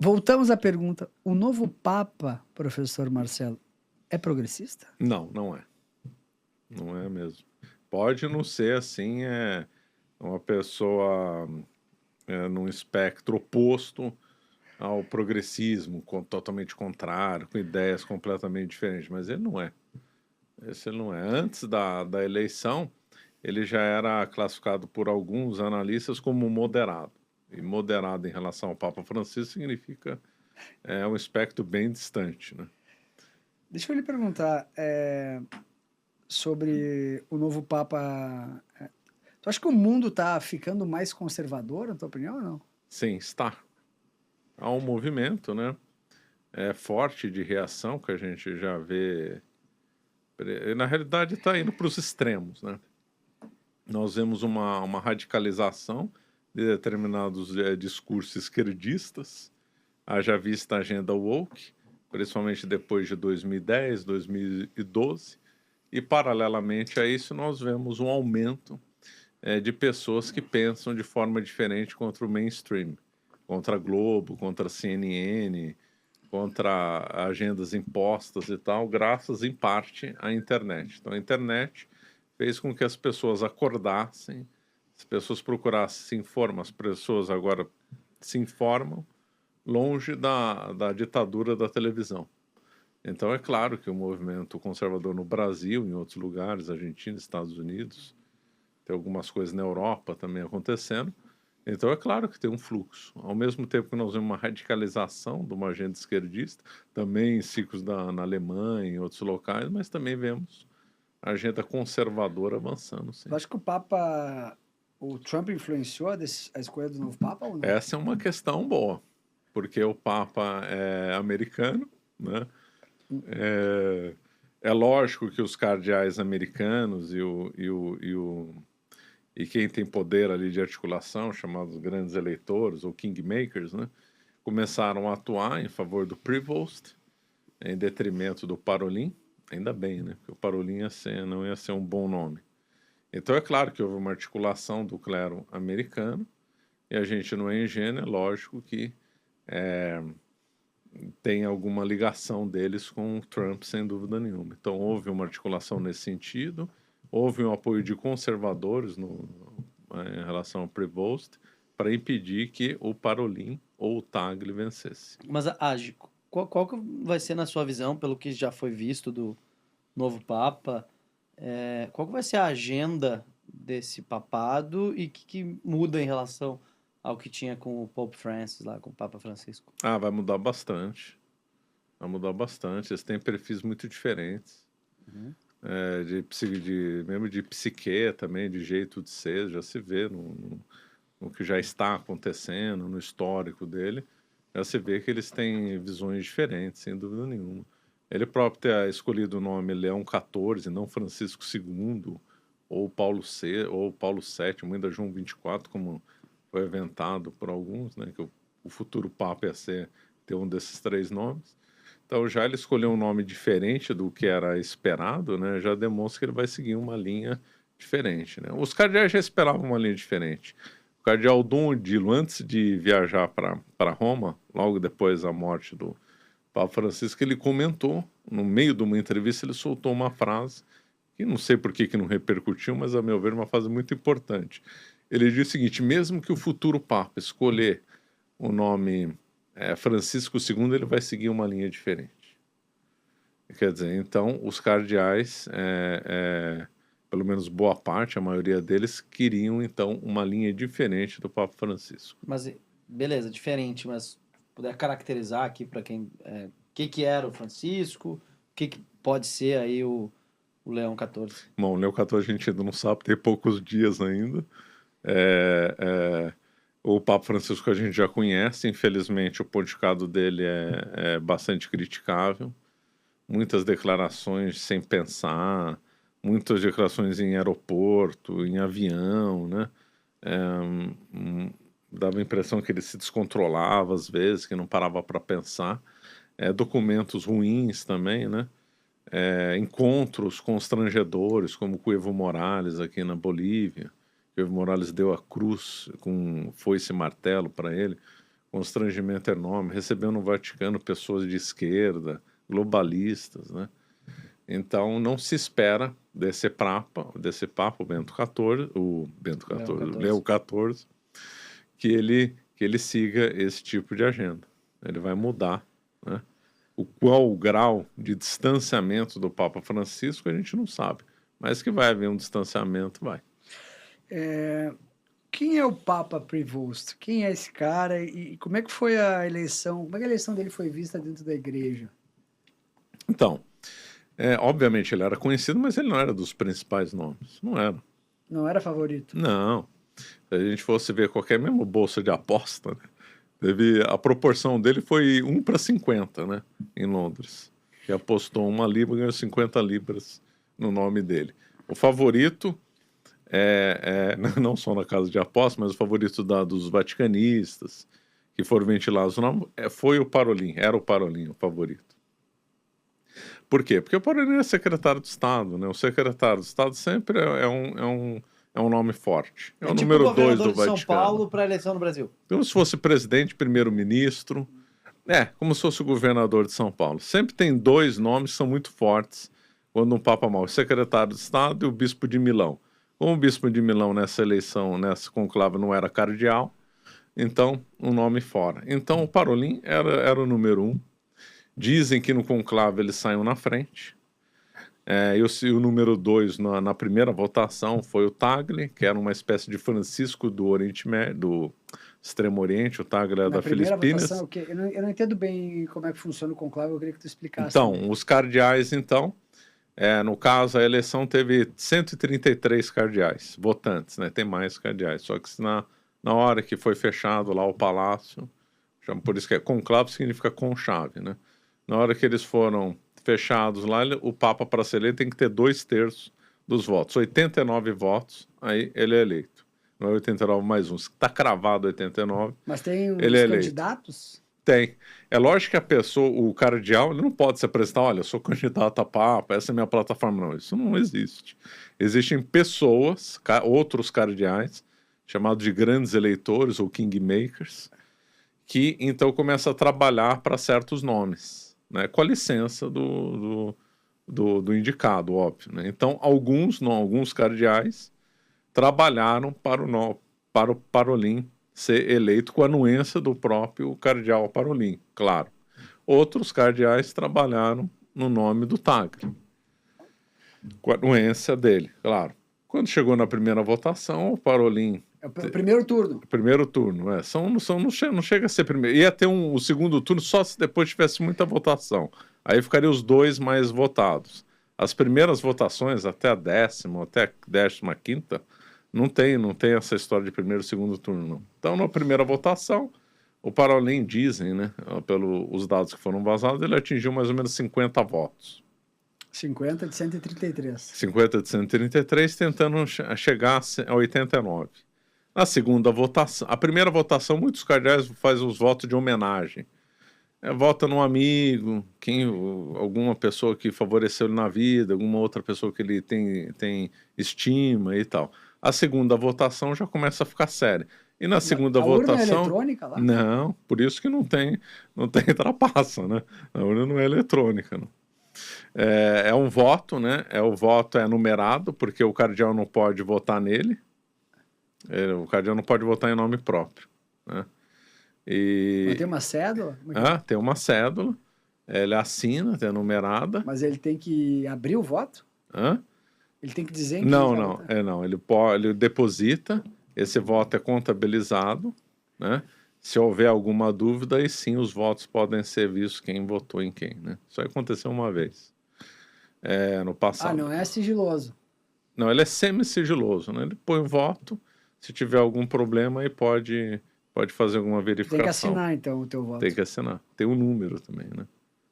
Voltamos à pergunta: o novo Papa, professor Marcelo, é progressista? Não, não é. Não é mesmo. Pode não ser assim, uma pessoa num espectro oposto ao progressismo, totalmente contrário, com ideias completamente diferentes, mas ele não é. Esse ele não é. Antes da eleição, ele já era classificado por alguns analistas como moderado. E moderado em relação ao Papa Francisco significa um espectro bem distante, né? Deixa eu lhe perguntar sobre o novo Papa. Tu acha que o mundo está ficando mais conservador, na tua opinião, ou não? Sim, está. Há um movimento, né? Forte de reação que a gente já vê. Na realidade, está indo para os extremos, né? Nós vemos uma radicalização de determinados discursos esquerdistas, haja vista a agenda woke, principalmente depois de 2010, 2012, e paralelamente a isso nós vemos um aumento de pessoas que pensam de forma diferente contra o mainstream, contra a Globo, contra a CNN, contra agendas impostas e tal, graças em parte à internet. Então a internet fez com que as pessoas acordassem, as pessoas procurassem se informar, as pessoas agora se informam longe da ditadura da televisão. Então é claro que o movimento conservador no Brasil, em outros lugares, Argentina, Estados Unidos, tem algumas coisas na Europa também acontecendo. Então é claro que tem um fluxo. Ao mesmo tempo que nós vemos uma radicalização de uma agenda esquerdista, também em ciclos na Alemanha, em outros locais, mas também vemos a agenda conservadora avançando, sim. Tu acha que o Trump influenciou a escolha do novo Papa ou não? Essa é uma questão boa, porque o Papa é americano, né? É lógico que os cardeais americanos e quem tem poder ali de articulação, chamados grandes eleitores ou kingmakers, né, começaram a atuar em favor do Prevost, em detrimento do Parolin. Ainda bem, né? Porque o Parolin não ia ser um bom nome. Então é claro que houve uma articulação do clero americano, e a gente não é ingênuo, é lógico que tem alguma ligação deles com o Trump, sem dúvida nenhuma. Então houve uma articulação nesse sentido, houve um apoio de conservadores em relação ao Prevost para impedir que o Parolin ou o Tagle vencesse. Mas qual que vai ser, na sua visão, pelo que já foi visto do novo Papa, qual que vai ser a agenda desse papado e o que muda em relação ao que tinha com o Pope Francis, lá com o Papa Francisco? Vai mudar bastante. Vai mudar bastante. Eles têm perfis muito diferentes. Uhum. Mesmo de psique também, de jeito de ser, já se vê no que já está acontecendo, no histórico dele, já se vê que eles têm visões diferentes, sem dúvida nenhuma. Ele próprio ter escolhido o nome Leão XIV, não Francisco II, ou Paulo VII, ainda João 24, como foi inventado por alguns, né, que o futuro Papa ia ter um desses três nomes. Então já ele escolheu um nome diferente do que era esperado, né, já demonstra que ele vai seguir uma linha diferente, né? Os cardeais já esperavam uma linha diferente. O cardeal Dom Odilo, antes de viajar para Roma, logo depois da morte do Papa Francisco, ele comentou, no meio de uma entrevista, ele soltou uma frase, que não sei por que não repercutiu, mas a meu ver uma frase muito importante. Ele diz o seguinte: mesmo que o futuro Papa escolher o nome Francisco II, ele vai seguir uma linha diferente. Quer dizer, então, os cardeais, pelo menos boa parte, a maioria deles, queriam, então, uma linha diferente do Papa Francisco. Mas, beleza, diferente, mas puder caracterizar aqui para quem... que era o Francisco, o que pode ser aí o Leão XIV? Bom, o Leão XIV a gente ainda não sabe, tem poucos dias ainda. O Papa Francisco a gente já conhece, infelizmente o pontificado dele é bastante criticável. Muitas declarações sem pensar, muitas declarações em aeroporto, em avião, né? Dava a impressão que ele se descontrolava às vezes, que não parava para pensar. Documentos ruins também, né? Encontros constrangedores, como com o Evo Morales aqui na Bolívia. O Evo Morales deu a cruz com foice e martelo para ele, constrangimento enorme, recebeu no Vaticano pessoas de esquerda, globalistas, né? Então não se espera desse Papa, o Bento XIV, Leo XIV, que ele siga esse tipo de agenda. Ele vai mudar, né? Qual o grau de distanciamento do Papa Francisco a gente não sabe, mas que vai haver um distanciamento, vai. Quem é o Papa Prevost? Quem é esse cara e como é que foi a eleição? Como é que a eleição dele foi vista dentro da igreja? Então, obviamente ele era conhecido, mas ele não era dos principais nomes. Não era. Não era favorito? Não. Se a gente fosse ver qualquer mesmo bolsa de aposta, né, a proporção dele foi 1:50, né, em Londres. Que apostou 1 libra e ganhou 50 libras no nome dele. O favorito, não só na casa de aposta, mas o favorito dos vaticanistas, que foram ventilados o nome, foi o Parolin, era o Parolin o favorito. Por quê? Porque o Parolin é secretário de Estado, né? O secretário de Estado sempre é um nome forte. É o tipo número 2 do de Vaticano. São Paulo para a eleição no Brasil. Como se fosse presidente, primeiro-ministro. Como se fosse o governador de São Paulo. Sempre tem 2 nomes que são muito fortes quando um Papa morre. O secretário de Estado e o bispo de Milão. Como o bispo de Milão nessa eleição, nessa conclave, não era cardeal, então um nome fora. Então o Parolin era o número 1. Dizem que no conclave eles saíram na frente. E o número 2 na primeira votação foi o Tagle, que era uma espécie de Francisco do Oriente Médio, do Extremo Oriente. O Tagle era da Filipinas. Votação, eu não entendo bem como é que funciona o conclave, eu queria que tu explicasse. Então, os cardeais, no caso, a eleição teve 133 cardeais, votantes, né? Tem mais cardeais, só que na hora que foi fechado lá o palácio, por isso que conclave significa com chave, né? Na hora que eles foram fechados lá, o Papa, para ser eleito, tem que ter 2/3 dos votos. 89 votos, aí ele é eleito. Não é 89 mais 1. Está cravado 89. Mas tem os candidatos? Tem. É lógico que a pessoa, o cardeal, ele não pode se apresentar, olha, eu sou candidato a Papa, essa é a minha plataforma. Não, isso não existe. Existem pessoas, outros cardeais, chamados de grandes eleitores ou kingmakers, que então começam a trabalhar para certos nomes. Né, com a licença do indicado, óbvio. Né? Então, alguns cardeais trabalharam para o Parolin ser eleito com a anuência do próprio cardeal Parolin, claro. Outros cardeais trabalharam no nome do Tagle, com a anuência dele, claro. Quando chegou na primeira votação, o Parolin... É o primeiro turno. Primeiro turno, não chega a ser primeiro. Ia ter o segundo turno só se depois tivesse muita votação. Aí ficaria os 2 mais votados. As primeiras votações, até a 10ª, até a 15ª, não tem essa história de primeiro e segundo turno, não. Então, na primeira votação, o Parolin, dizem, né, pelos dados que foram vazados, ele atingiu mais ou menos 50 votos. 50 de 133. 50 de 133, tentando chegar a 89. Na segunda votação, a primeira votação, muitos cardeais fazem os votos de homenagem. Vota num amigo, alguma pessoa que favoreceu ele na vida, alguma outra pessoa que ele tem estima e tal. A segunda votação já começa a ficar séria. E na segunda votação... A urna é eletrônica lá? Não, por isso que não tem trapaça, né? A urna não é eletrônica, não. É um voto, né? O voto é numerado, porque o cardeal não pode votar nele. O cardeal não pode votar em nome próprio, né? Mas tem uma cédula? Tem uma cédula. Ele assina, é numerada. Mas ele tem que abrir o voto? Ele tem que dizer em quem não. Ele deposita, esse voto é contabilizado, né? Se houver alguma dúvida, aí sim os votos podem ser vistos quem votou em quem, né? Isso aconteceu uma vez, no passado. Não é sigiloso? Não, ele é semi-sigiloso, né? Ele põe o voto, se tiver algum problema, aí pode fazer alguma verificação. Tem que assinar, então, o teu voto. Tem que assinar. Tem um número também, né?